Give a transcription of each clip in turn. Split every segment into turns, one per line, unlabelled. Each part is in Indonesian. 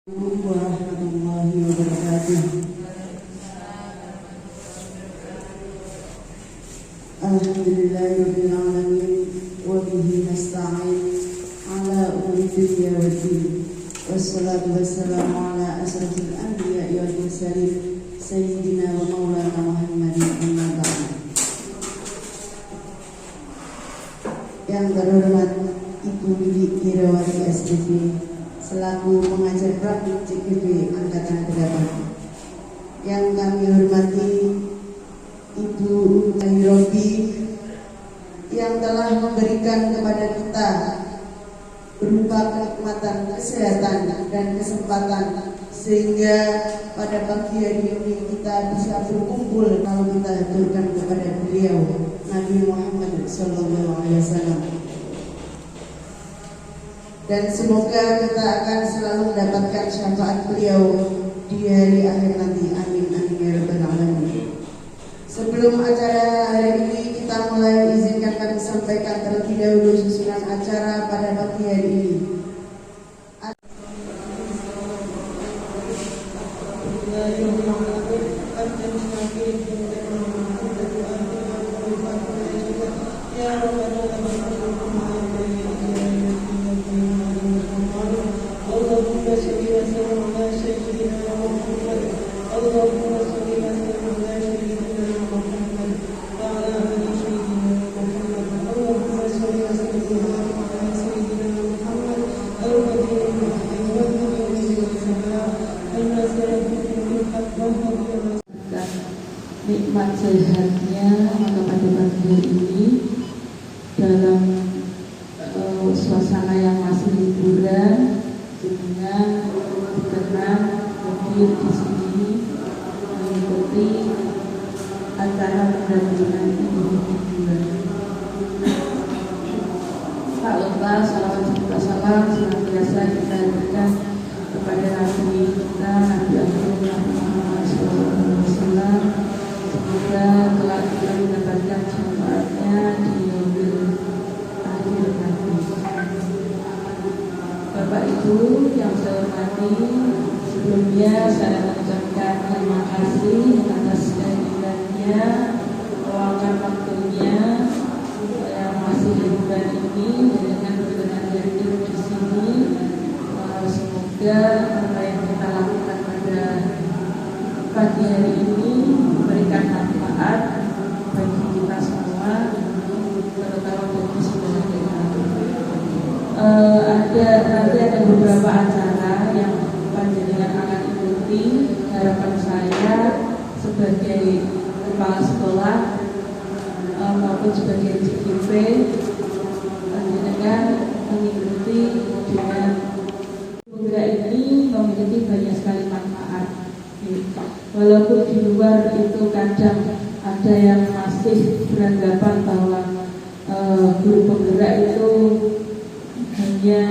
Warahmatullahi wabarakatuh. Alhamdulillahirabbil alamin wa bihi nasta'in ala umuri dunya waddin. Wassalatu wassalamu ala asrofil anbiya'i wal mursalin sayyidina wa maulana Muhammadin amma ba'd. Yang terhormat Ibu Bibi Irawati SPV selaku pengajar praktik CPB Angkatan 8, yang kami hormati Ibu Robi yang telah memberikan kepada kita berupa kenikmatan kesehatan dan kesempatan sehingga pada pagi hari ini kita bisa berkumpul kalau kita haturkan kepada beliau Nabi Muhammad SAW. Dan semoga kita akan selalu mendapatkan syafaat beliau di hari akhir nanti. Amin amin ya rabbal alamin. Sebelum acara hari ini kita mulai, izinkan kami sampaikan terlebih dahulu susunan acara pada pagi hari ini.
Nikmat sehatnya maka pada pagi hari ini dalam suasana yang masih liburan dengan berkenan hadir di sini mengikuti acara pendampingan ibu liburan. Tak lupa salawat serta salam senantiasa kita berikan kepada Nabi kita Nabi Muhammad SAW. Semoga kelak kita mendapatkan syafaatnya di yaumil akhir nanti. Bapak Ibu yang saya hormati, sebelumnya saya mengucapkan terima kasih atas kehadirannya, meluangkan waktunya yang masih liburan ini dengan berkenan hadir di sini. Semoga apa yang kita lakukan pada pagi hari ini memberikan manfaat bagi kita semua, terutama bagi saudara kita. Nanti ada beberapa acara yang panjenengan akan ikuti. Harapan saya sebagai kepala sekolah maupun sebagai CPV, panjenengan mengikuti dengan penggerak ini memiliki banyak sekali manfaat. Walaupun di luar itu kadang ada yang masih beranggapan bahwa guru penggerak itu hanya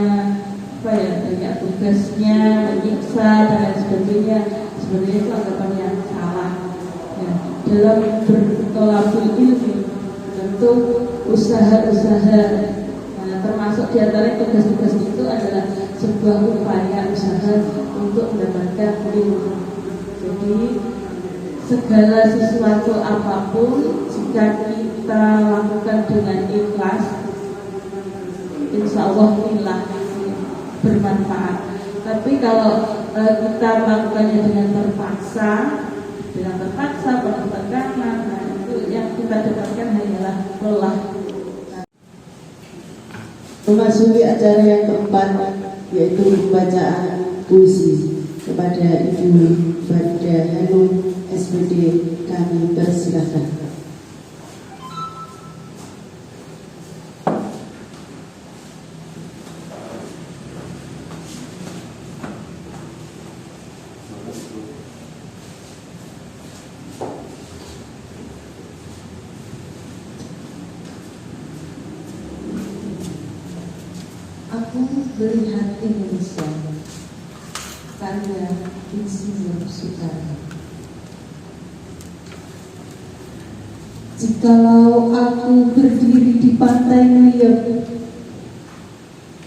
banyak tugasnya menyiksa dan lain sebagainya. Sebenarnya itu anggapan yang salah. Ya, dalam bertolabul ilmi tentu usaha-usaha, termasuk diantara tugas-tugas itu adalah sebuah upaya usaha untuk mendapatkan ilmu. Jadi segala sesuatu apapun jika kita lakukan dengan ikhlas, insya Allah inilah bermanfaat. Tapi kalau kita melakukannya dengan terpaksa penuh tekanan, itu yang kita dapatkan hanyalah lelah.
Memasuki acara yang keempat, yaitu bacaan puisi kepada Ibu Farida Hanum SPD, kami persilakan.
Aku beri hati Indonesia, karya Insinyur Soekarno. Jikalau aku berdiri di pantai New York,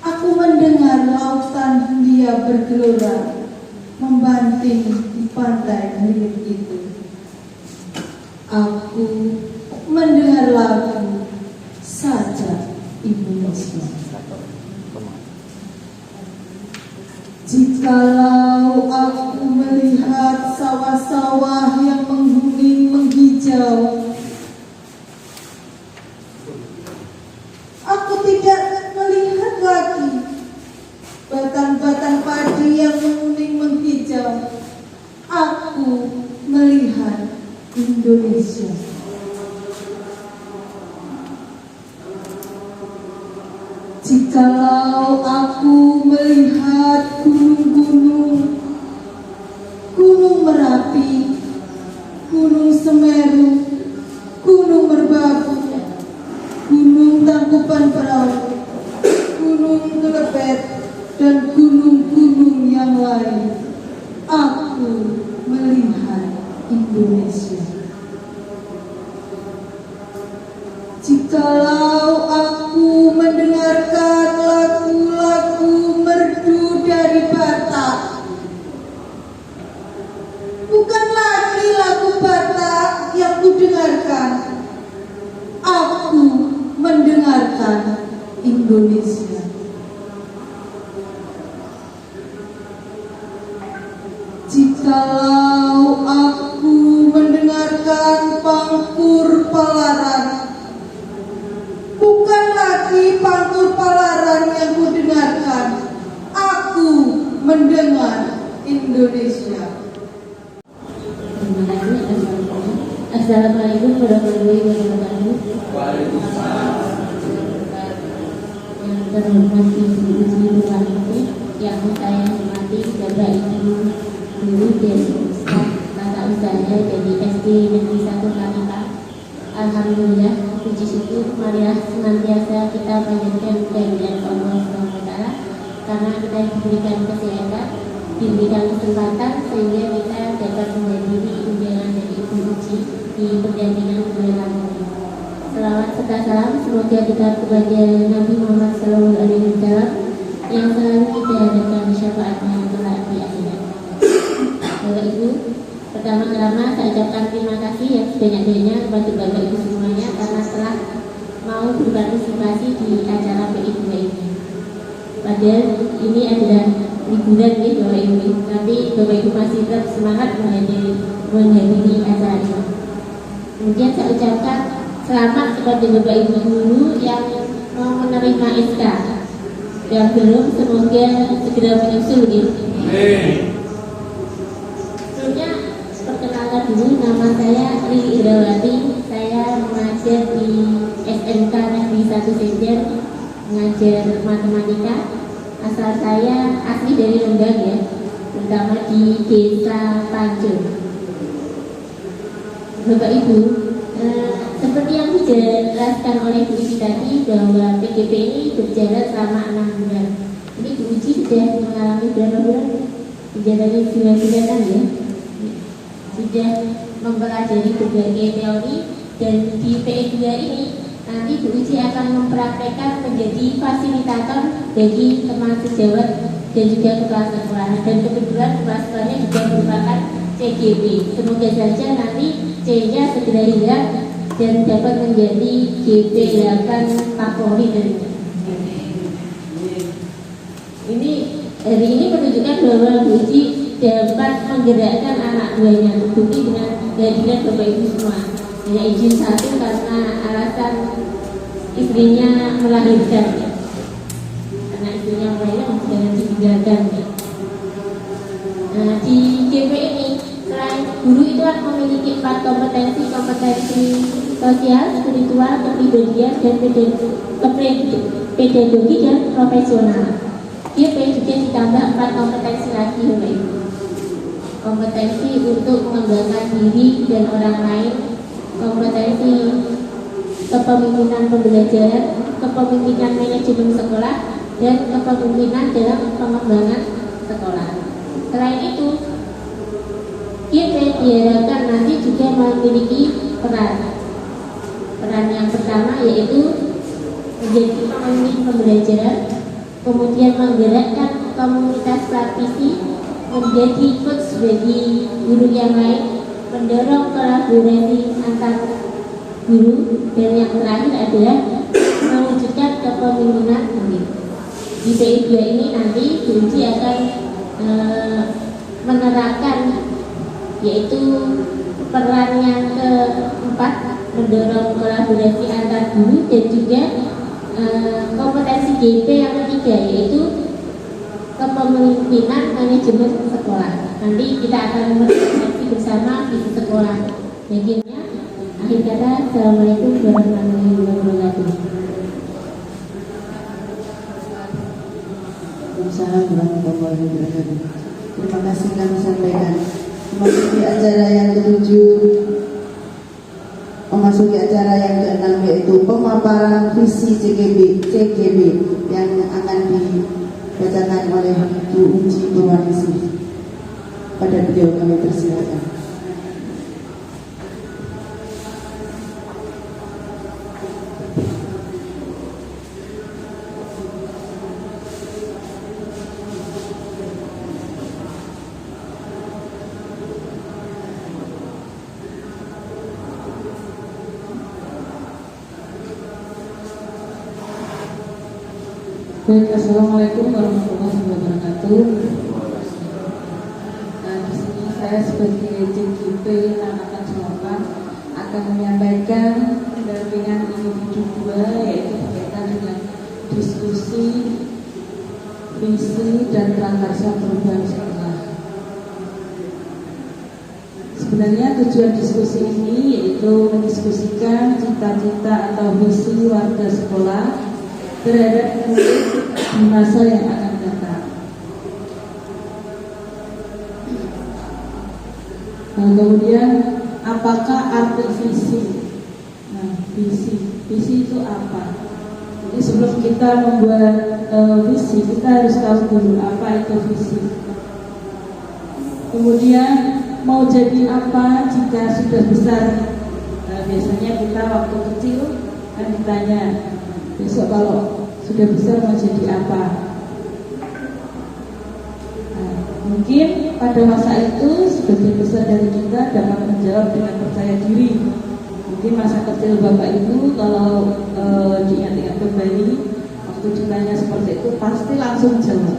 aku mendengar lautan dia bergelora camping di pantai milik itu. Aku mendengar lagu Saja Indonesia. Jikalau aku melihat sawah-sawah yang menghuni menghijau, aku tidak melihat lagi batang-batang padi yang menguning menghijau. Aku melihat Indonesia. Jikalau aku melihat gunung-gunung, Gunung Merapi, Gunung Semeru, Gunung Merbabu, Gunung Tangkuban Perahu, Gunung Kelebet, dan gunung-gunung yang lain, aku melihat Indonesia. Jikalau aku mendengarkan lagu-lagu merdu dari Batak, bukan lagi lagu Batak yang kudengarkan, aku mendengarkan Indonesia. Jikalau aku mendengarkan Pangkur Palaran, bukan lagi Pangkur Palaran yang kudengarkan, aku mendengar Indonesia.
Assalamualaikum warahmatullahi wabarakatuh. Yang terhormat Ibu Uji Nurwati, yang saya hormati Bapak Ibu Guru dan Ustaz Tata Usaha dari SD Negeri 1 Kalita. Alhamdulillah, puji syukur marilah senantiasa kita panjatkan kehadiran Allah SWT, karena kita diberikan kesehatan, diberikan kesempatan sehingga kita dapat menghadiri undangan dari Ibu Uji di pendampingan bulan ini. Selawat serta salam semoga kita kepada Nabi Muhammad SAW yang selalu kita harapkan syafaatnya kelak di akhirat. Bapak Ibu, pertama-tama saya ucapkan terima kasih yang sebanyak-banyaknya kepada Bapak Ibu semuanya karena telah mau berpartisipasi di acara PI2 ini. Padahal ini adalah liburan nih Bapak Ibu, tapi Bapak Ibu masih tetap semangat menghadiri acara ini. Kemudian saya ucapkan selamat kepada Bapak Ibu guru yang mau menerima SK, yang belum semoga segera menyusul gitu. Sebelumnya perkenalkan dulu, nama saya Lili Irawati, saya mengajar di SMK Negeri 1 Sender, mengajar matematika. Asal saya asli dari Rembang ya, terutama di Desa Panjung. Bapak Ibu, seperti yang dijelaskan oleh Bu Uji tadi bahwa PGP ini berjalan selama 6 bulan. Ini Bu Uji sudah mengalami berapa bulan? Menjalani 9 bulan ya. Sudah mempelajari berbagai teori, dan di PE2 ini nanti Bu Uji akan mempraktekkan menjadi fasilitator bagi teman sejawat dan juga kepala sekolah. Dan kebetulan kepala sekolahnya juga merupakan CGP. Semoga saja nanti C-nya segera hilang dan dapat menjadi GP8 Kapolri dari ini. Hari ini menunjukkan bahwa Bu Uji dapat menggerakkan anak buahnya, terbukti dengan kehadiran Bapak Ibu semua. Hanya izin satu karena alasan istrinya melahirkan, karena istrinya melahirkan jangan ditinggalkan. Nah, di GP ini selain guru itu akan memiliki 4 kompetensi sosial, spiritual, kepribadian, dan pedagogi dan profesional. GP juga ditambah 4 kompetensi lagi, Bapak Ibu. Kompetensi untuk mengembangkan diri dan orang lain, kompetensi kepemimpinan pembelajaran, kepemimpinan manajemen sekolah, dan kepemimpinan dalam pengembangan sekolah. Selain itu, GP diharapkan nanti juga memiliki peran yang pertama, yaitu menjadi pemimpin pembelajaran, kemudian menggerakkan komunitas praktisi, menjadi coach bagi guru yang lain, mendorong kolaborasi antar guru, dan yang terakhir adalah mewujudkan kepemimpinan kami. Di PI2 ini nanti BUMC akan menerapkan, yaitu peran yang keempat, mendorong kolaborasi antar guru, dan juga kompetensi GP yang ketiga, yaitu kepemimpinan manajemen sekolah. Nanti kita akan merefleksi bersama visi sekolah. Bagiannya, akhir kata, Assalamualaikum warahmatullahi wabarakatuh.
Waalaikumsalam warahmatullahi wabarakatuh. Terima kasih kami sampaikan. Memasuki acara yang ketujuh, memasuki acara yang keenam, yaitu pemaparan visi CGB yang akan dibacakan oleh Bu Unji Purwaningsih. Pada beliau kami persilakan.
Baik, assalamualaikum warahmatullahi wabarakatuh. Nah, di sini saya sebagai CGP Angkatan 98 akan menyampaikan pendampingan individu 2, yaitu berkaitan dengan diskusi visi dan prakarsa perubahan sekolah. Sebenarnya tujuan diskusi ini yaitu mendiskusikan cita-cita atau visi warga sekolah terhadap di masa yang akan datang. Nah, kemudian apakah arti visi? Nah, visi itu apa? Jadi sebelum kita membuat visi, kita harus tahu dulu apa itu visi. Kemudian mau jadi apa jika sudah besar? Nah, biasanya kita waktu kecil kan ditanya, besok kalau sudah besar mau jadi apa? Nah, mungkin pada masa itu sebagian besar dari kita dapat menjawab dengan percaya diri. Mungkin masa kecil Bapak Ibu kalau diingat-ingat kembali, waktu ditanya seperti itu pasti langsung jawab,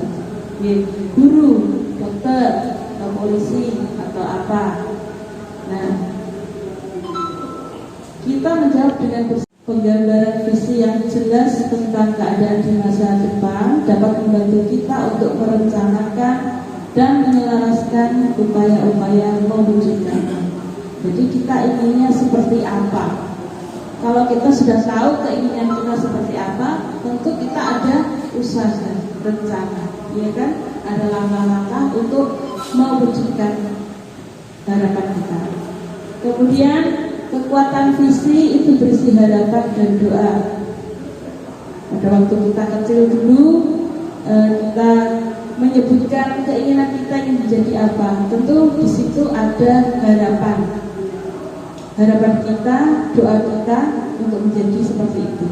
guru, dokter, atau polisi, atau apa. Nah, kita menjawab dengan penggambaran visi yang jelas tentang keadaan di masa depan dapat membantu kita untuk merencanakan dan menyelaraskan upaya-upaya mewujudkannya. Jadi kita inginnya seperti apa? Kalau kita sudah tahu keinginan kita seperti apa, tentu kita ada usaha, rencana, ya kan? Ada langkah-langkah untuk mewujudkan harapan kita. Kemudian kekuatan visi itu berisi harapan dan doa. Pada waktu kita kecil dulu, kita menyebutkan keinginan kita ingin menjadi apa. Tentu di situ ada harapan. Harapan kita, doa kita untuk menjadi seperti itu.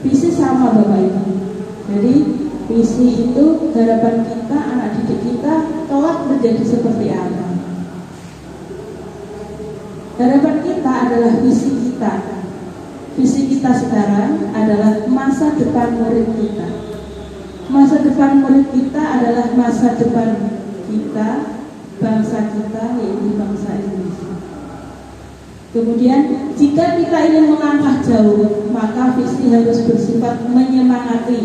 Visi sama Bapak Ibu. Jadi visi itu harapan kita, anak didik kita kelak menjadi seperti apa. Harapan kita adalah visi kita. Visi kita sekarang adalah masa depan murid kita. Masa depan murid kita adalah masa depan kita, bangsa kita, yaitu bangsa Indonesia. Kemudian jika kita ingin melangkah jauh, maka visi harus bersifat menyemangati,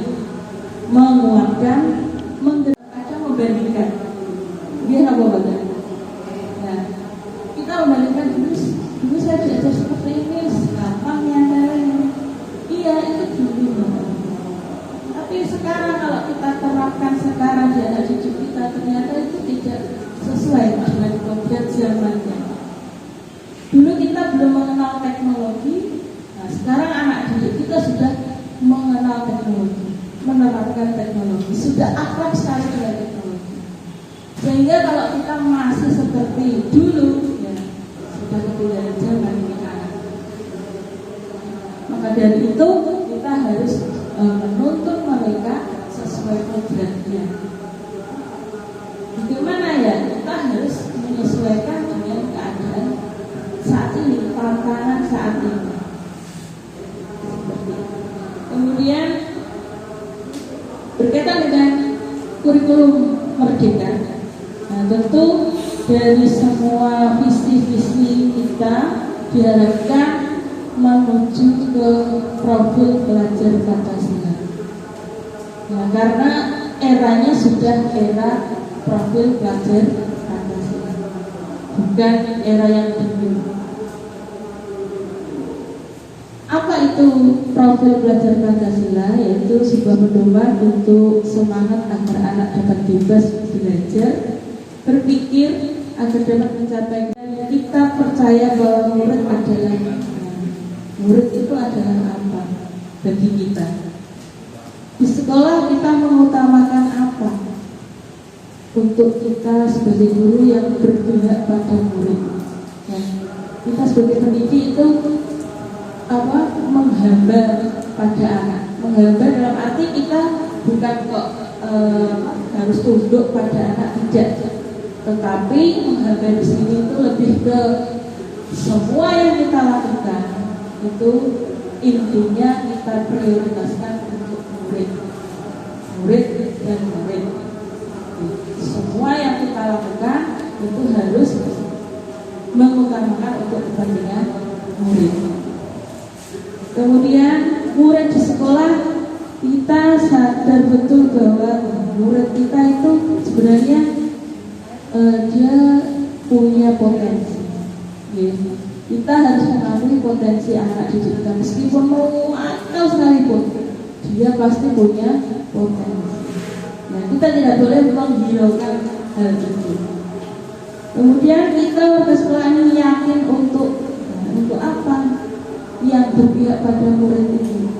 menguatkan, menggerakkan, membandingkan. Biar apa bapak? Nah, kita membandingkan dulu saya diajar seperti ini, gampang nyadarin. Iya, itu dulu. Tapi sekarang kalau kita terapkan sekarang di anak didik kita, ternyata itu tidak sesuai dengan konsep zamannya. Dulu kita belum mengenal teknologi, nah sekarang anak didik kita sudah mengenal teknologi, menerapkan teknologi, sudah akrab sekali dengan teknologi. Sehingga kalau kita masih seperti dulu, ya sudah ketinggalan zaman kita. Maka dari itu kita harus menuntut mereka sesuai kodratnya. kurikulum merdeka. Nah, tentu dari semua visi-visi kita diharapkan menuju ke profil pelajar Pancasila. Nah, karena eranya sudah era profil pelajar Pancasila, bukan era yang dulu. Apa itu profil pelajar Pancasila? Yaitu sebuah pedoman untuk semangat agar anak dapat bebas belajar, berpikir agar dapat mencapai. Kita percaya bahwa murid itu adalah apa bagi kita? Di sekolah kita mengutamakan apa? Untuk kita sebagai guru yang berpihak pada murid. Ya, kita sebagai pendidik itu menghamba pada anak. Menghamba dalam arti kita bukan kok harus tunduk pada anak, tidak. Tetapi menghamba di sini itu lebih ke semua yang kita lakukan itu intinya kita prioritaskan untuk murid dan murid. Semua yang kita lakukan itu harus mengutamakan untuk kepentingan murid. Kemudian murid di sekolah, kita sadar betul bahwa murid kita itu sebenarnya dia punya potensi. Ya. Kita harus mengakui potensi anak didik kita, meskipun mau akal sekalipun, dia pasti punya potensi. Nah, kita tidak boleh menghiraukan hal itu. Kemudian kita warga sekolah ini yakin untuk apa? Yang berpihak pada murid ini.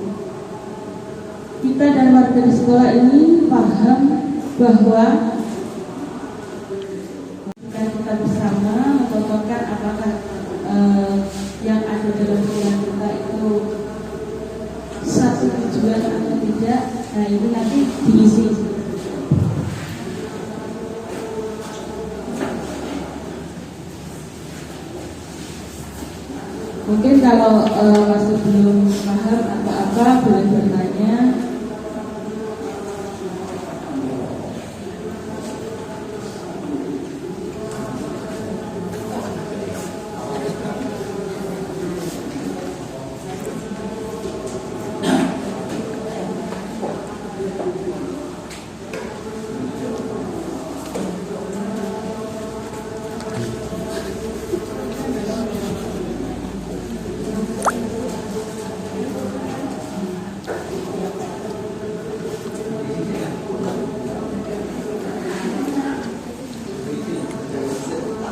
Kita dan warga di sekolah ini paham bahwa kita bersama menentukan apakah yang ada dalam pikiran kita itu satu tujuan atau tidak. Nah, ini nanti diisi. Mungkin kalau masih belum paham apa-apa boleh bertanya.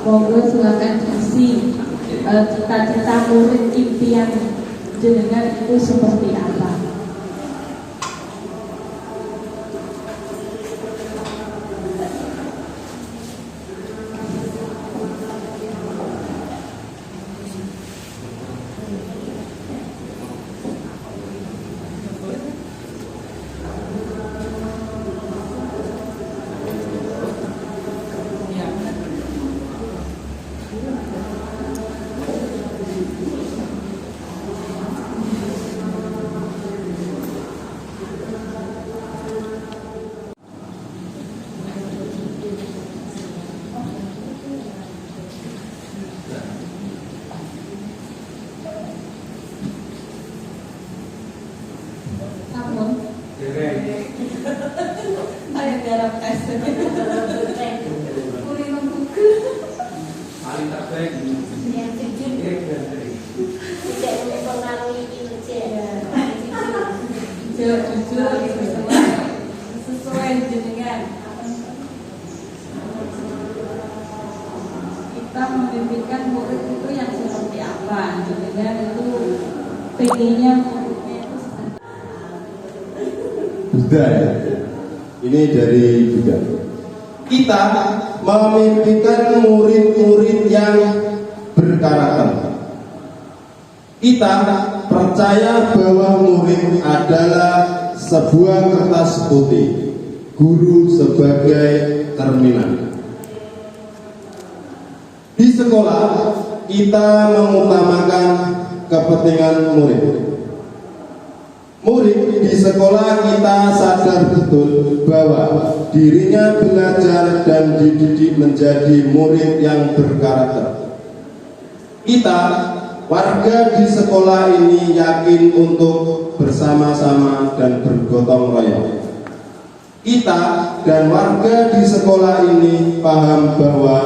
Monggo silakan diisi cita-cita murid, impian jenengan itu seperti apa? Ayo garap tes. Kuri membuka.
Paling terbaik.
Yang jujur. Tidak mempengaruhi kinerja.
Jujur sesuai jenengan. Kita memimpikan murid itu yang seperti apa? Jenengan itu pengennya muridnya itu seperti
budaya. Ini dari budaya. Kita memimpikan murid-murid yang berkarakter. Kita percaya bahwa murid adalah sebuah kertas putih, guru sebagai cerminan. Di sekolah kita mengutamakan kepentingan murid. Murid di sekolah kita sadar betul bahwa dirinya belajar dan dididik menjadi murid yang berkarakter. Kita, warga di sekolah ini yakin untuk bersama-sama dan bergotong royong. Kita dan warga di sekolah ini paham bahwa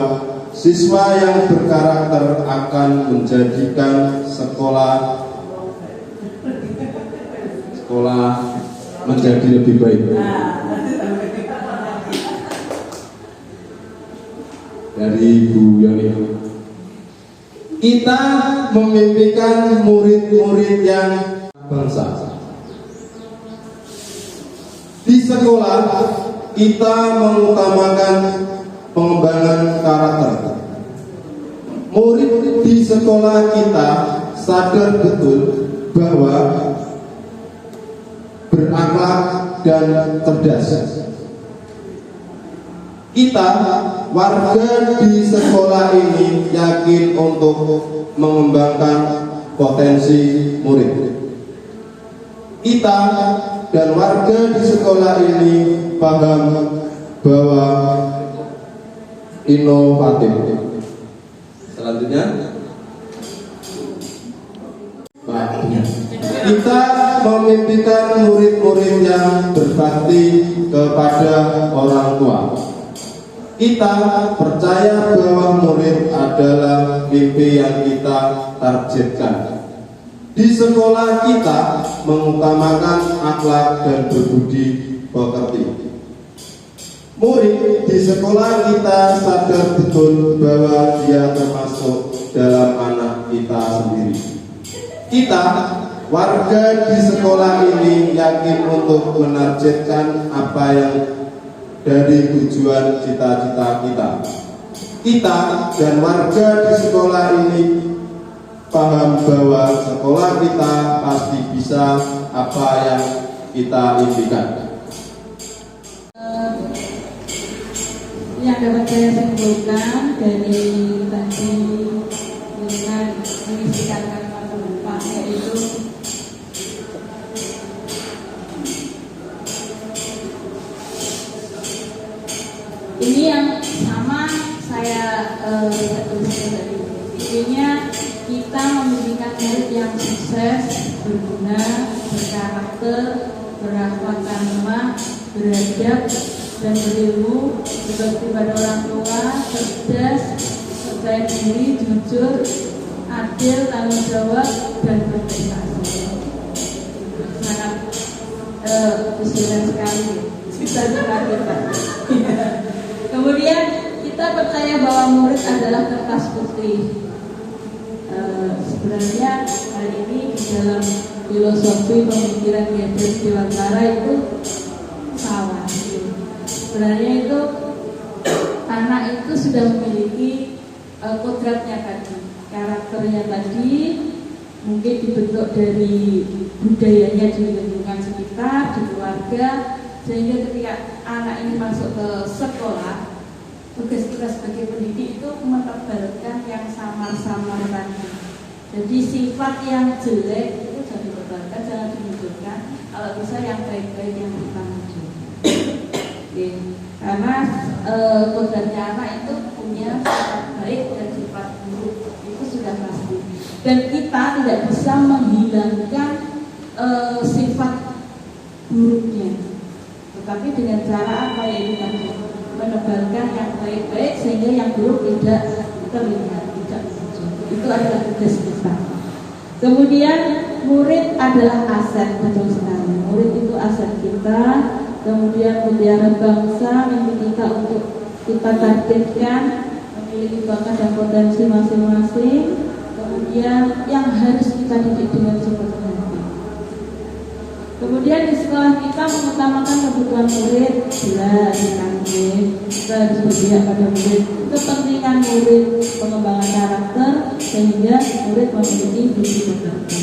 siswa yang berkarakter akan menjadikan sekolah menjadi lebih baik. Dari Bu Yoni. Kita memimpikan murid-murid yang bangsa. Di sekolah kita mengutamakan pengembangan karakter. Murid di sekolah kita sadar betul bahwa berakhlak dan cerdas. Kita, warga di sekolah ini yakin untuk mengembangkan potensi murid. Kita dan warga di sekolah ini paham bahwa inovatif. Selanjutnya, kita memimpikan murid-murid yang berbakti kepada orang tua. Kita percaya bahwa murid adalah mimpi yang kita targetkan. Di sekolah kita mengutamakan akhlak dan berbudi pekerti. Murid di sekolah kita sadar betul bahwa dia termasuk dalam anak kita sendiri. Kita, warga di sekolah ini yakin untuk menargetkan apa yang dari tujuan cita-cita kita. Kita dan warga di sekolah ini paham bahwa sekolah kita pasti bisa apa yang kita impikan.
Yang dapat saya simpulkan dari tadi dengan mengisikan kalimat penumpang, yaitu ini yang sama saya tuliskan tadi. Intinya kita memiliki murid yang sukses, berguna, berkarakter, berakhlak karimah, beradab dan berilmu, berbakti pada orang tua, cerdas, percaya diri, jujur, adil, tanggung jawab, dan berprestasi. Sangat visioner sekali. Kemudian kita percaya bahwa murid adalah kertas putih. Sebenarnya hal ini di dalam filosofi pemikiran Geden Dewantara itu salah. Sebenarnya itu anak itu sudah memiliki kodratnya tadi, karakternya tadi, mungkin dibentuk dari budayanya di lingkungan sekitar, di keluarga, sehingga ketika anak ini masuk ke sekolah, tugas kita sebagai pendidik itu menebalkan yang samar-samar tadi. Jadi sifat yang jelek itu jangan ditebalkan, jangan dimunculkan. Kalau bisa yang baik-baik yang kita muncul. Karena kodratnya anak itu punya sifat baik dan sifat buruk, itu sudah pasti. Dan kita tidak bisa menghilangkan sifat buruknya, tetapi dengan cara apa ya itu tadi, menebalkan yang baik-baik sehingga yang buruk tidak terlihat, tidak muncul. Itu adalah tugas kita. Kemudian murid adalah aset, betul sekali. Murid itu aset kita. Kemudian mutiara bangsa, mimpi kita untuk kita targetkan, memiliki bakat dan potensi masing-masing. Kemudian yang harus kita didik dengan sepenuh hati. Kemudian di sekolah kita mengutamakan kebutuhan murid, jelas kita harus berpihak pada murid, kepentingan murid, pengembangan karakter sehingga murid memiliki visi pekerti.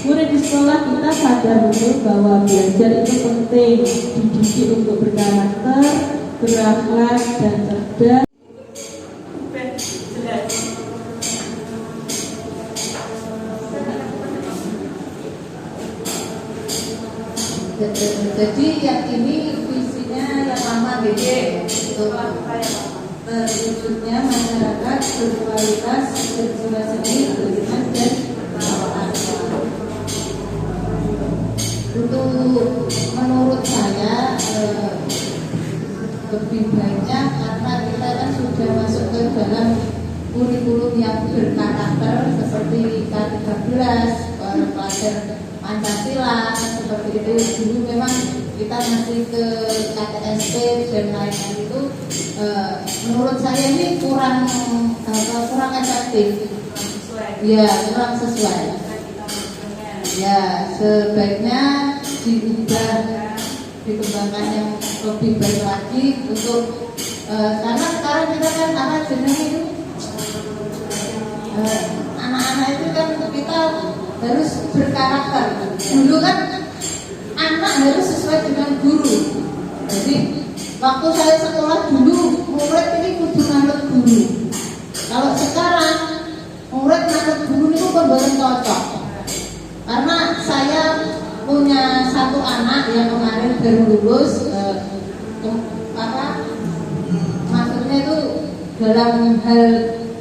Murid di sekolah kita sadar betul bahwa belajar itu penting, dididik untuk berkarakter, berakhlak dan cerdas.
Jadi yang ini visinya yang lama BD untuk terwujudnya masyarakat berkualitas berjiwa seni, beriman dan bertakwa. Untuk menurut saya lebih banyak karena kita kan sudah masuk ke dalam kurikulum yang berkarakter seperti K13, pelajar Pancasila seperti itu. Dulu memang kita masih ke KTSP dan lain-lain itu menurut saya ini kurang efektif. Ya, kurang sesuai. Ya, sebaiknya diubah, dikembangkan yang lebih baik lagi untuk karena sekarang kita kan apa jenis itu anak-anak itu kan kita harus berkarakter. Dulu kan anak harus sesuai dengan guru. Jadi waktu saya sekolah dulu murid ini kudu manut guru. Kalau sekarang murid manut guru itu benar cocok. Karena saya punya satu anak yang kemarin baru lulus, maksudnya itu dalam hal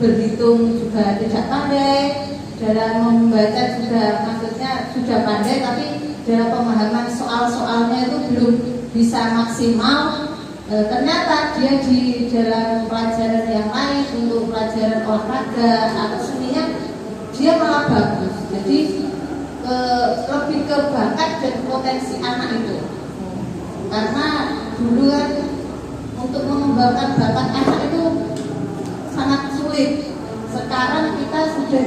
berhitung juga tidak pandai, dalam membaca juga maksudnya sudah pandai, tapi dalam pemahaman soal-soalnya itu belum bisa maksimal. Ternyata dia di dalam pelajaran yang lain untuk pelajaran olahraga atau seninya dia malah bagus. Jadi lebih ke bakat dan potensi anak itu. Karena dulu kan untuk mengembangkan bakat anak itu sangat sulit. Sekarang kita sudah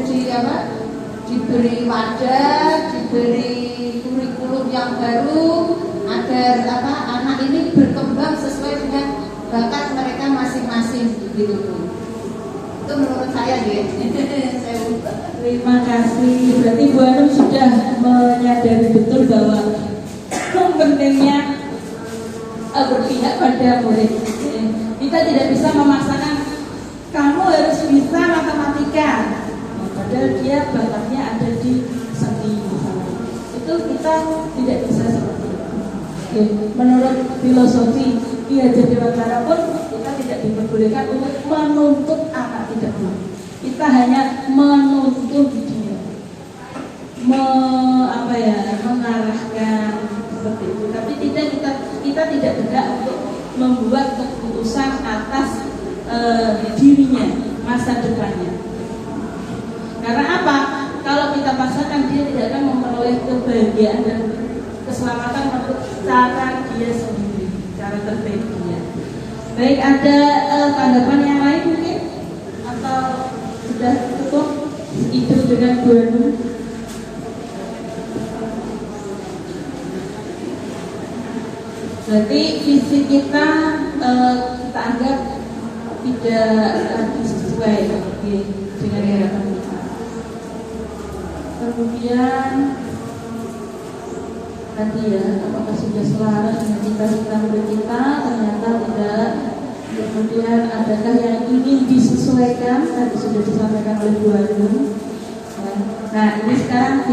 diberi wadah, diberi kurikulum yang baru agar anak ini berkembang sesuai dengan bakat mereka masing-masing gitu. Itu menurut saya deh.
Terima kasih. Berarti Bu Anum sudah menyadari betul bahwa pentingnya berpihak pada murid. Kita tidak bisa memaksakan kamu harus bisa matematika, padahal dia bakatnya ada di seni. Itu kita tidak bisa seperti itu. Menurut filosofi Ki Hajar Dewantara pun kita tidak diperbolehkan untuk menuntut anak, tidak boleh. Kita hanya menuntut dia, mengarahkan seperti itu. Tapi kita tidak berhak untuk membuat keputusan atas dirinya, masa depannya. Karena apa? Kalau kita paksakan, dia tidak akan memperoleh kebahagiaan dan keselamatan menurut cara dia sendiri, cara terbaik dia. Baik, ada tanggapan yang lain mungkin? Atau sudah cukup itu dengan Bu Anum? Berarti visi kita anggap tidak sesuai dengan harapan kita. Kemudian tadi ya, apakah sudah selaras dengan cita-cita murid kita? Ternyata tidak. Kemudian adakah yang ingin disesuaikan? Tadi sudah disampaikan oleh Bu Anum. Nah, ini sekarang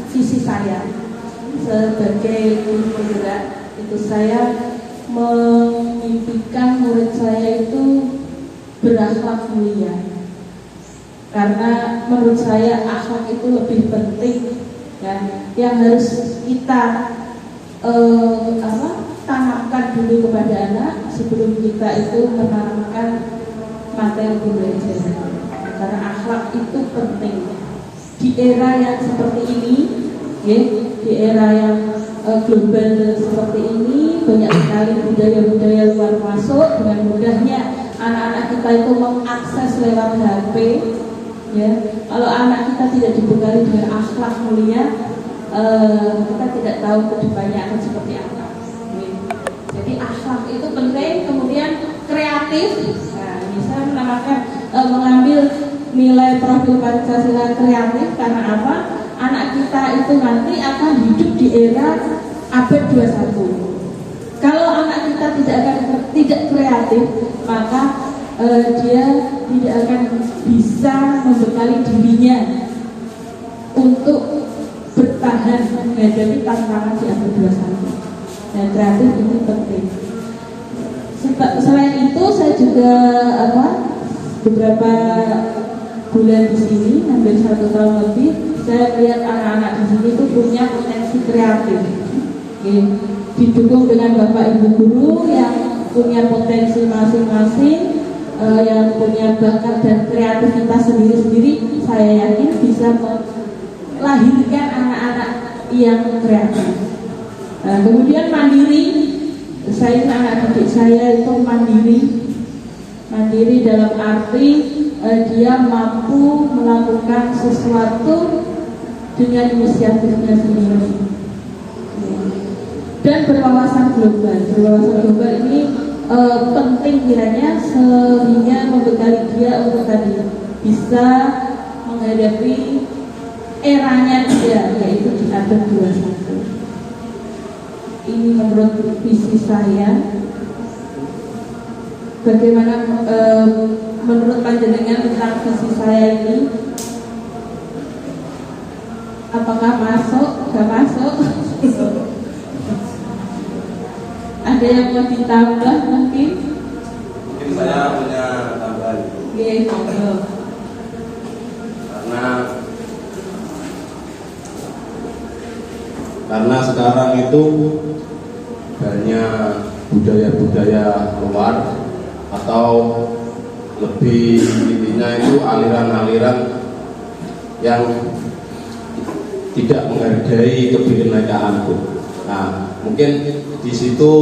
visi saya sebagai guru penggerak. Itu saya memimpikan murid saya itu berakhlak mulia, karena menurut saya akhlak itu lebih penting ya, yang harus kita tanamkan dulu kepada anak sebelum kita itu menanamkan materi belajar. Karena akhlak itu penting di era yang seperti ini ya, di era yang global seperti ini, banyak sekali budaya-budaya luar masuk. Dengan mudahnya anak-anak kita itu mengakses lewat HP ya. Kalau anak kita tidak dibekali dengan akhlak mulia, kita tidak tahu kedepannya akan seperti apa ya. Jadi akhlak itu penting. Kemudian kreatif, nah, ini saya menamakan mengambil nilai profil Pancasila kreatif. Karena apa? Anak kita itu nanti akan hidup di era abad 21. Kalau anak kita tidak kreatif, maka dia tidak akan bisa membekali dirinya untuk bertahan menghadapi tantangan di abad 21. dan kreatif ini penting. Selain itu saya juga beberapa bulan di sini, hampir 1 tahun lebih, saya lihat anak-anak di sini itu punya potensi kreatif. Oke. Didukung dengan bapak ibu guru yang punya potensi masing-masing, yang punya bakat dan kreativitas sendiri-sendiri, saya yakin bisa melahirkan anak-anak yang kreatif. Kemudian mandiri, saya anak didik saya itu mandiri dalam arti dia mampu melakukan sesuatu dengan inisiatifnya sendiri dan berwawasan global. Berwawasan global ini penting kiranya sehingga membekali dia untuk tadi bisa menghadapi eranya dia, yaitu di abad 21. Ini menurut visi saya. Bagaimana menurut panjenengan tentang visi saya ini? Apakah masuk? Gak masuk? Ada yang mau ditambah mungkin?
Mungkin saya punya tambahan.
Iya,
karena sekarang itu banyak budaya-budaya luar, atau lebih intinya itu aliran-aliran yang tidak menghargai kebinekaan. Nah, mungkin di situ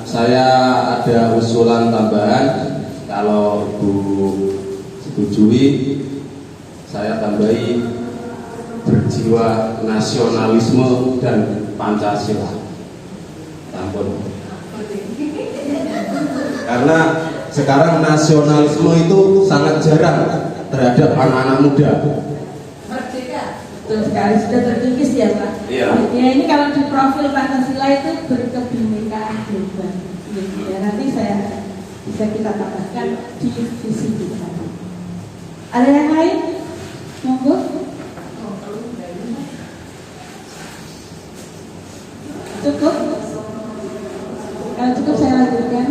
saya ada usulan tambahan. Kalau Ibu setujui, saya tambahi berjiwa nasionalisme dan Pancasila. Ampun. Karena sekarang nasionalisme itu sangat jarang terhadap anak-anak muda.
Betul sekali, sudah terkikis ya Pak.
Iya.
Ya, ini kalau di profil Pancasila itu berkebinekaan global. Ya, nanti bisa kita tambahkan di visi kita. Ada yang lain? Monggo. Cukup? Kalau cukup saya lanjutkan.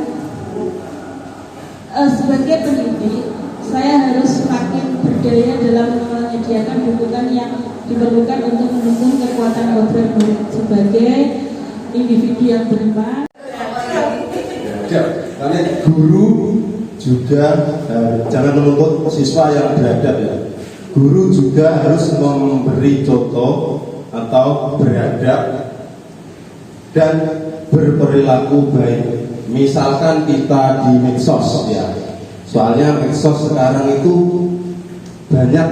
Sebagai pendidik, saya harus semakin berdaya dalam menyediakan dukungan yang diperlukan untuk mendukung kekuatan program murid sebagai individu yang beriman.
Karena guru juga jangan menuntut siswa yang beradab ya. Guru juga harus memberi contoh atau beradab dan berperilaku baik. Misalkan kita di medsos ya, soalnya medsos sekarang itu banyak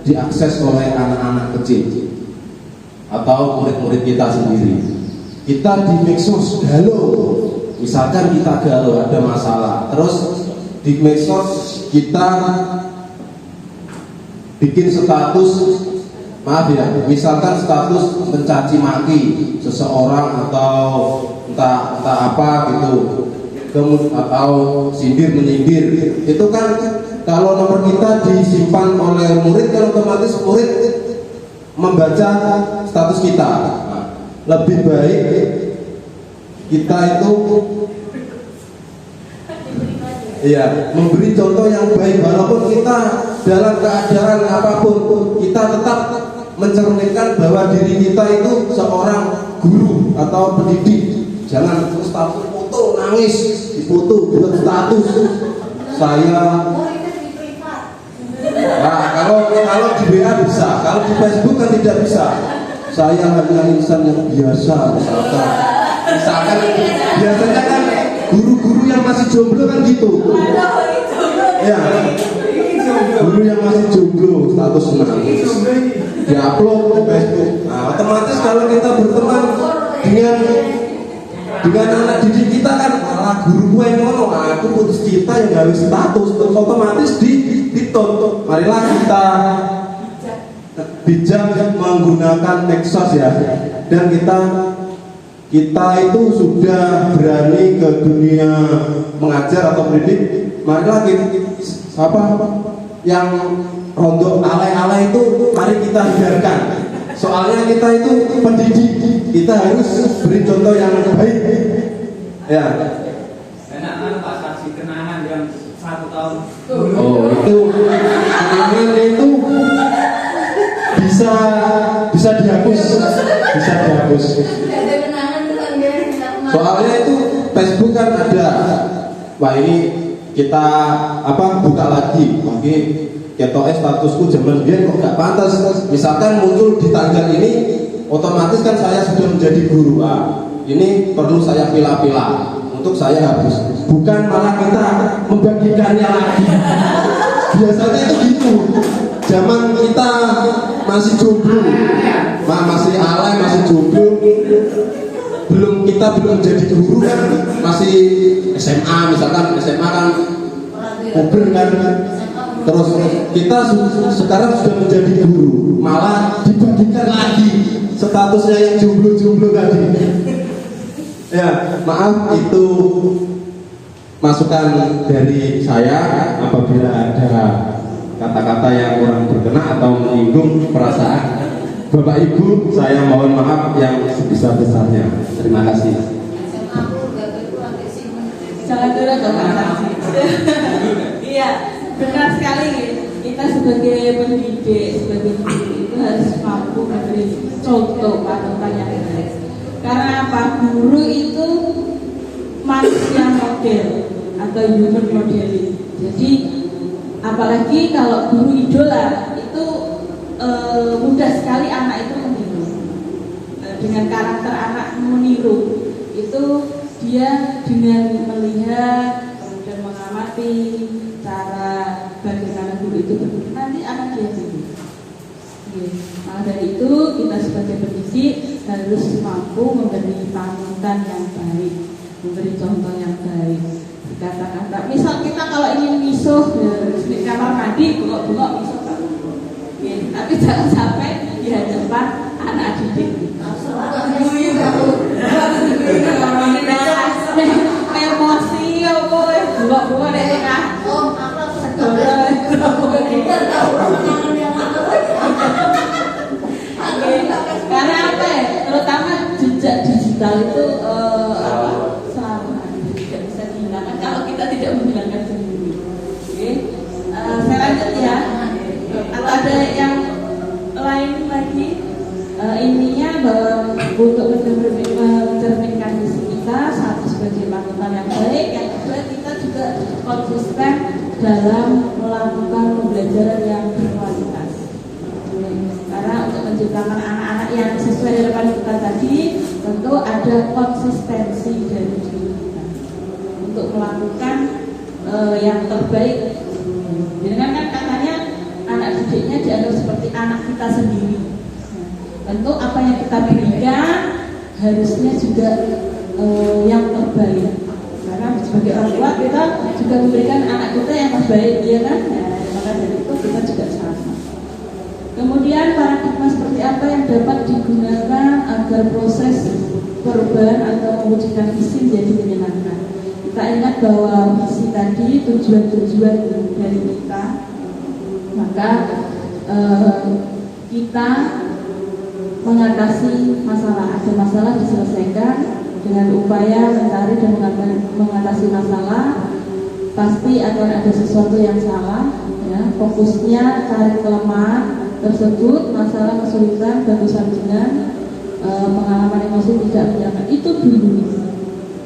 diakses oleh anak-anak kecil atau murid-murid kita sendiri. Kita di medsos galau, misalkan kita galau ada masalah, terus di medsos kita bikin status, maaf ya, misalkan status mencaci maki seseorang atau entah apa gitu, kemudian atau sindir menyindir, itu kan kalau nomor kita disimpan oleh murid kan otomatis murid membaca status kita. Nah, lebih baik kita itu iya memberi contoh yang baik, walaupun kita dalam keadaan apapun kita tetap mencerminkan bahwa diri kita itu seorang guru atau pendidik. Jangan terus status foto nangis di foto buat status saya. Nah, kalau di WA bisa, kalau di Facebook kan tidak bisa. Saya hanya insan yang biasa, misalkan biasanya kan guru-guru yang masih jomblo kan gitu. Ya, guru yang masih jomblo status nangis diupload ke Facebook. Nah, otomatis kalau kita berteman dengan anak didik kita kan, malah guru gue yang ngono, aku putus cinta yang gak harus status, terus otomatis ditonton. Marilah kita bijak menggunakan medsos ya, dan kita itu sudah berani ke dunia mengajar atau mendidik. Marilah kita yang rontok alay-alay itu mari kita hindarkan. Soalnya kita itu pendidik, kita harus beri contoh yang baik. Ya.
Enak Pak saksi kenangan yang 1 tahun.
Oh, itu kenangan itu bisa dihapus, bisa dihapus.
Ada kenangan tuh kan dia.
Soalnya itu Facebook kan ada. Wah ini kita buka lagi, mungkin ketoke statusku zaman dia kok nggak pantas. Misalkan muncul di tanggal ini, otomatis kan saya sudah menjadi guru. Ini perlu saya pilah-pilah untuk saya hapus. Bukan malah kita membagikannya lagi. Biasanya itu gitu. Zaman kita masih jomblo, masih alay, masih jomblo. Kita belum jadi guru kan, masih SMA misalkan, SMA kan ngobrol kan, terus kita sekarang sudah menjadi guru, malah dibagikan lagi statusnya yang jomblo tadi. Ya maaf, itu masukan dari saya. Apabila ada kata-kata yang kurang berkenan atau menyinggung perasaan Bapak Ibu, saya mohon maaf yang sebesar-besarnya. Terima kasih.
Jangan dulu dong saksi. Iya, benar sekali. Kita sebagai pendidik, sebagai guru itu harus mampu memberi contoh panutan yang baik. Karena apa? Guru itu manusia model atau human modeling. Jadi apalagi kalau guru idola itu mudah sekali anak itu meniru. Dengan karakter anak meniru itu dia dengan melihat kemudian mengamati cara bagaimana guru itu berguru, nanti anak dia tiru. Maka dari itu kita sebagai pendidik harus mampu memberi panutan yang baik, memberi contoh yang baik. Kata-kata, misal kita kalau ingin misuh di kamar mandi, bengok-bengok misuh tak boleh. Tapi jangan sampai di hadapan anak didik. Emosi apa bengok-bengok di tengah. Karena apa ya? Terutama jejak digital itu salah, tidak bisa dihilangkan kalau kita tidak menghilangkan sendiri. Saya lanjut ya. Atau ada yang lain lagi? Intinya bahwa untuk mencerminkan misi kita, satu sebagai panutan yang baik, yang kedua kita juga konsisten dalam melakukan pembelajaran yang berkualitas. Karena untuk menciptakan anak-anak yang sesuai harapan kita tadi, tentu ada konsistensi dari diri kita untuk melakukan yang terbaik. Jadi kan katanya anak didiknya dianggap seperti anak kita sendiri. Tentu apa yang kita berikan harusnya juga yang terbaik. Karena sebagai orang tua kita juga memberikan anak kita yang terbaik, ya kan? Maka dari itu kita juga sama. Kemudian paradigma seperti apa yang dapat digunakan agar proses perubahan atau mewujudkan visi menjadi menyenangkan. Kita ingat bahwa visi tadi tujuan-tujuan dari kita, maka kita mengatasi masalah. Ada masalah diselesaikan dengan upaya mencari dan mengatasi masalah. Pasti akan ada sesuatu yang salah, ya. Fokusnya cari kelemahan tersebut, masalah, kesulitan, batu sandungan, pengalaman emosi tidak menyenangkan itu dulu.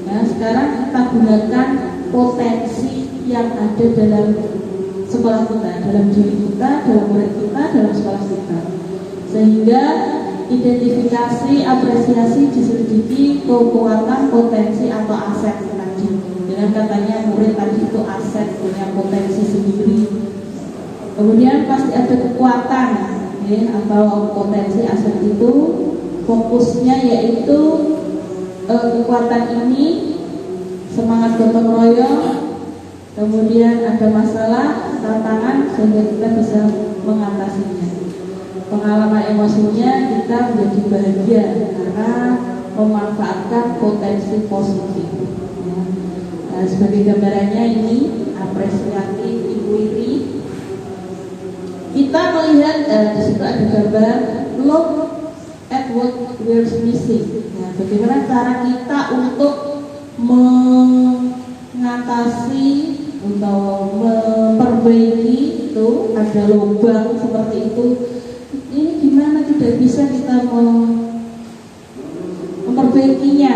Ya, sekarang kita gunakan potensi yang ada dalam sekolah kita, dalam diri kita, dalam murid kita, dalam sekolah kita, sehingga identifikasi, apresiasi, diselidiki kekuatan, potensi atau aset tadi. Dengan katanya murid tadi itu aset, punya potensi sendiri. Kemudian pasti ada kekuatan, ya, atau potensi aset itu. Fokusnya yaitu kekuatan ini semangat gotong royong. Kemudian ada masalah, tantangan sehingga kita bisa mengatasinya. Pengalaman emosinya kita menjadi bahagia karena memanfaatkan potensi positif. Ya. Nah, sebagai gambarannya ini apresiasi equity. Kita melihat di situ ada gambar look we're missing. Nah, bagaimana cara kita untuk mengatasi atau memperbaiki itu, ada lubang seperti itu, ini gimana tidak bisa kita memperbaikinya.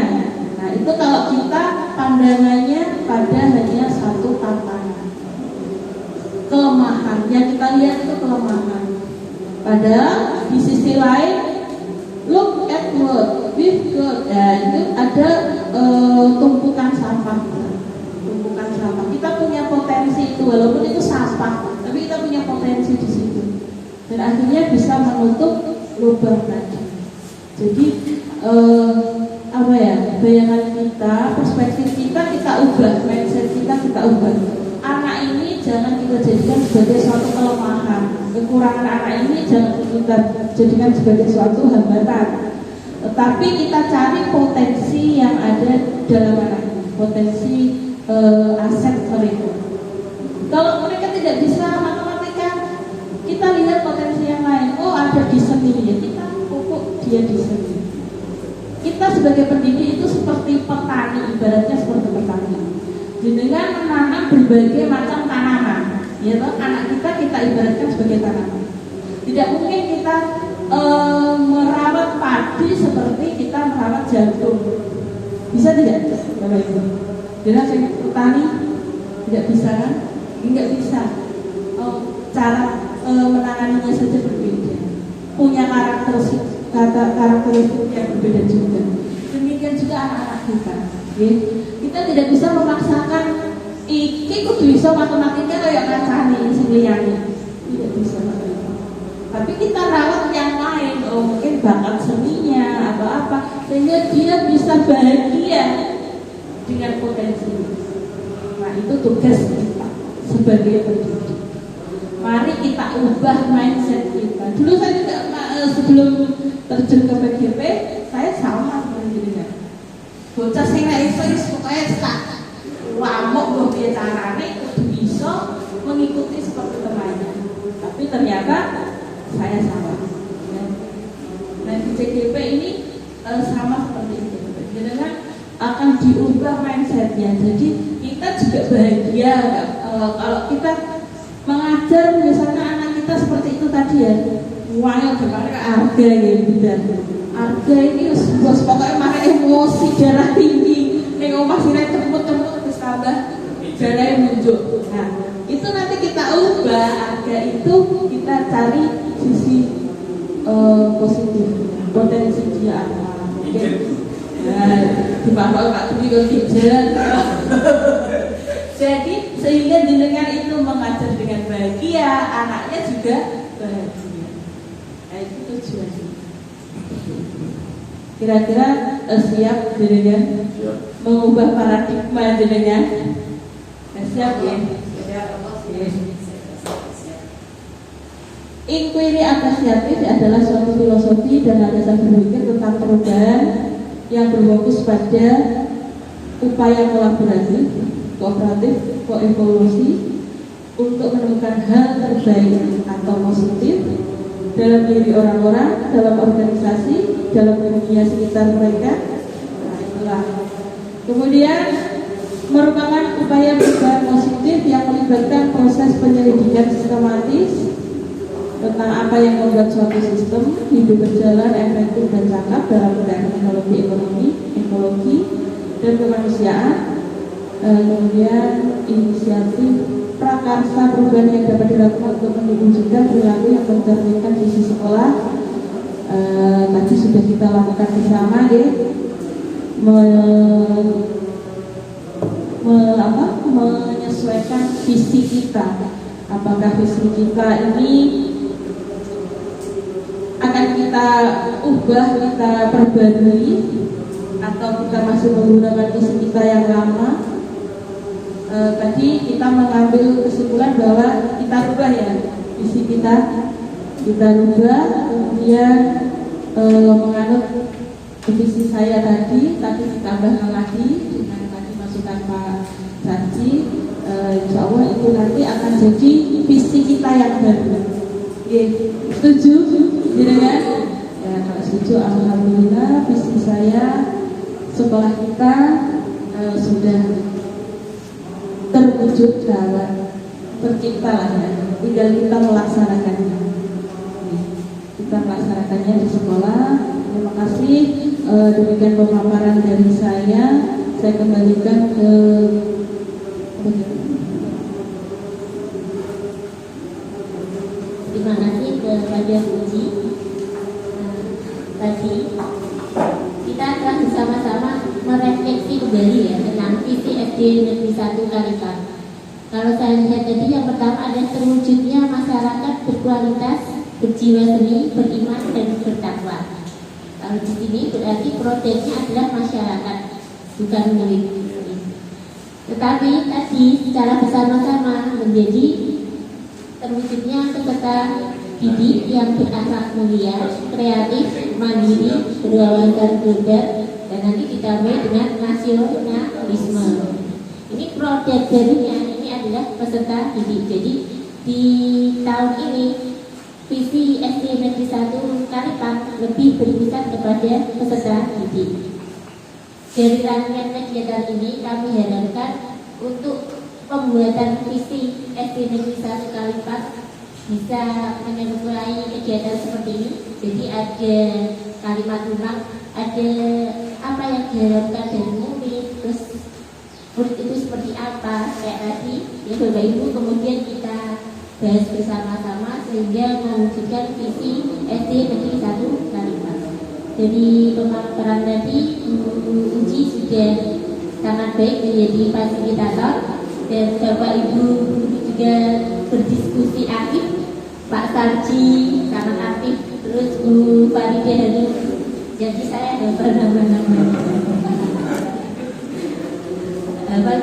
Nah, itu kalau kita pandangannya pada hanya satu tantangan, kelemahan yang kita lihat itu kelemahan. Padahal di sisi lain, look at what we've got. Ya, itu ada tumpukan sampah. Tumpukan sampah. Kita punya potensi itu, walaupun itu sampah, tapi kita punya potensi di situ. Dan akhirnya bisa menutup lubang tadi. Jadi bayangan kita, perspektif kita ubah, mindset kita ubah. Anak ini jangan kita jadikan sebagai suatu kelemahan, kekurangan anak ini jangan kita jadikan sebagai suatu hambatan, tetapi kita cari potensi yang ada dalam anak ini, potensi aset mereka. Kalau mereka tidak bisa matematika, kita lihat potensi yang lain. Oh, ada di seni, ya kita pupuk dia di seni. Kita sebagai pendidik itu seperti petani, ibaratnya seperti petani. Dengan menanam berbagai macam tanaman, ya toh, anak kita ibaratkan sebagai tanaman. Tidak mungkin kita merawat padi seperti kita merawat jantung. Bisa tidak, Bapak Ibu? Dengan saya petani tidak bisa kan? Tidak bisa. Cara menanganinya saja berbeda. Punya karakteristik yang berbeda juga. Demikian juga anak-anak kita. Ya. Kita tidak bisa memaksakan iki kudu bisa matematika kayak ngacani sing liyane. Tidak bisa. Tapi kita rawat yang lain, mungkin bakat seninya atau apa, sehingga dia bisa bahagia dengan potensi. Nah, itu tugas kita sebagai pendidik. Mari kita ubah mindset kita. Dulu saya juga sebelum terjun ke PGP, saya sama seperti ini. Bocah sing nek iso pokoke tak wamuk kok piye carane kudu bisa mengikuti seperti temannya. Tapi ternyata saya salah. Nah, di CGP ini sama seperti itu. Jadi akan diubah mindsetnya. Jadi kita juga bahagia kalau kita mengajar misalnya anak kita seperti itu tadi ya. Wah, gimana harga ya, beda. Harga ini bos pokoknya marah emosi, darah tinggi. Ning omah sire cemput-cemput terus tambah darah muncul. Nah, itu nanti kita ubah harga itu, kita cari sisi positif, potensi dia apa. Mungkin dibawa Pak Tumi ke pijet. Jadi sehingga dengan itu mengajar dengan bahagia, anaknya juga bahagia. Nah, itu tujuannya. Kira-kira siap jenengan mengubah paradigma jenengan? Siap ya? Inquiry apresiatif adalah suatu filosofi dan landasan berpikir tentang perubahan yang berfokus pada upaya kolaboratif, kooperatif, koevolusi untuk menemukan hal terbaik atau positif dalam diri orang-orang, dalam organisasi, dalam dunia sekitar mereka. Nah, itulah. Kemudian merupakan upaya perubahan positif yang melibatkan proses penyelidikan sistematis tentang apa yang membuat suatu sistem hidup berjalan efektif dan cakap dalam bidang teknologi ekonomi, ekologi, dan kemanusiaan. Kemudian inisiatif prakarsa perubahan yang dapat dilakukan untuk mewujudkan perilaku yang mencerminkan visi sekolah. Tadi sudah kita lakukan bersama ya, menyesuaikan visi kita. Apakah visi kita ini akan kita ubah, kita perbarui, atau kita masih menggunakan visi kita yang lama? Tadi kita mengambil kesimpulan bahwa kita rubah ya visi kita rubah, kemudian menganut visi saya tadi ditambahkan lagi dengan tadi masukan Pak Janji. Insya Allah itu nanti akan jadi visi kita yang baru. Oke, setuju? Dengan ya, kalau setuju, alhamdulillah visi saya sekolah kita sudah terwujud dalam tercipta lah ya, tinggal kita melaksanakannya. Kita melaksanakannya di sekolah. Terima kasih. Demikian pemaparan dari saya. Saya kembalikan ke
Terima kasih kepada Uji. Tadi kita telah bersama-sama merefleksi kembali ya tentang visi SD Negeri 1 Kalipan. Kalau saya lihat tadi yang pertama adalah terwujudnya masyarakat berkualitas, berjiwa seni, beriman dan bertakwa. Kalau di sini berarti produknya adalah masyarakat, bukan murid. Tetapi tadi secara bersama-sama menjadi terwujudnya peserta didik yang berakhlak mulia, kreatif, mandiri, berwawasan cerdas, dan nanti ditambah dengan nasionalisme. Ini produk barunya, ini adalah peserta didik. Jadi di tahun ini visi SD Negeri 1 Kalipan lebih berpusat kepada peserta didik. Dari rangkaian kegiatan ini kami harapkan untuk pembuatan visi SD Negeri 1 Kalipan bisa menyertai kegiatan seperti ini. Jadi ada kalimat ulang, ada apa yang diharapkan dari murid, terus murid itu seperti apa, kayak tadi ya Bapak Ibu, kemudian kita bahas bersama-sama sehingga mewujudkan visi SD Negeri 1 Kalipan. Dari pemaparan tadi Uji sudah sangat baik menjadi fasilitator, dan Bapak Ibu juga berdiskusi aktif. Pak Sarji sangat aktif, terus Bu Farida Hanum, jadi saya hafal nama-nama.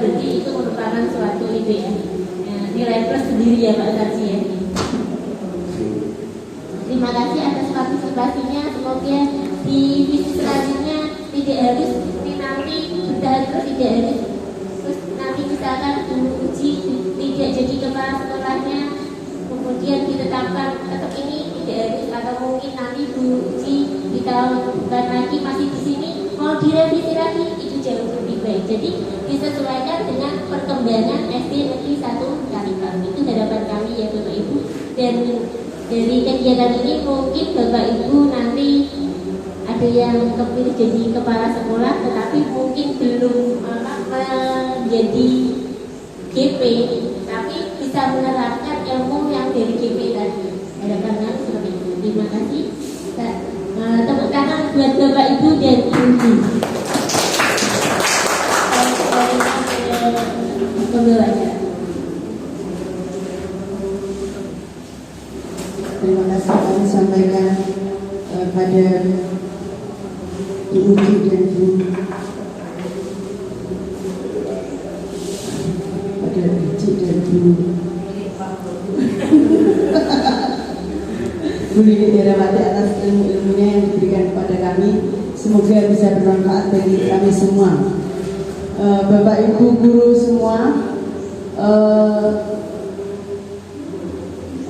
Jadi itu merupakan suatu ide ya, nilai plus sendiri ya Pak Sarji ya. Terima kasih atas partisipasinya. Semoga di visi selanjutnya tidak harus nanti bertahan terus, tidak harus terus nanti misalkan Uji tidak jadi kepala sekolahnya, kemudian ditetapkan tetap ini tidak harus, atau mungkin nanti Bu Uji di tahun bukan lagi masih di sini mau direvisi lagi, itu jauh lebih baik. Jadi disesuaikan dengan perkembangan SD Negeri 1 Kalipan. Itu harapan kami ya Bapak Ibu. Dan dari kegiatan ini mungkin Bapak Ibu nanti ada yang kepilih jadi kepala sekolah, tetapi mungkin belum menjadi GP, tapi bisa menerapkan ilmu yang dari GP tadi. Harapan kami seperti itu. Terima kasih. Tepuk tangan buat Bapak Ibu dan Ibu.
Terima kasih kami sampaikan pada Bu Uji dan Bu Bu Lili Herawati atas ilmu-ilmunya yang diberikan kepada kami. Semoga bisa bermanfaat bagi kami semua. Bapak Ibu guru semua,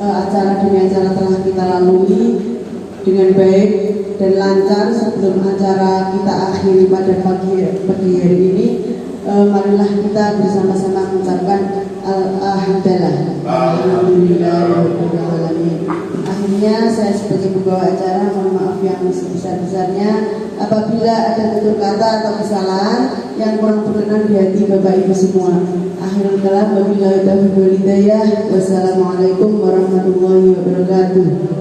acara demi acara telah kita lalui dengan baik dan lancar. Sebelum acara kita akhiri pada pagi hari ini, marilah kita bersama-sama mengucapkan alhamdulillahirobbilalamin. Akhirnya saya sebagai pembawa acara mohon maaf yang sebesar-besarnya apabila ada tutur kata atau kesalahan yang kurang berkenan di hati Bapak Ibu semua. Akhirul kalam, wabillahi taufiq wal hidayah. Wassalamualaikum warahmatullahi wabarakatuh.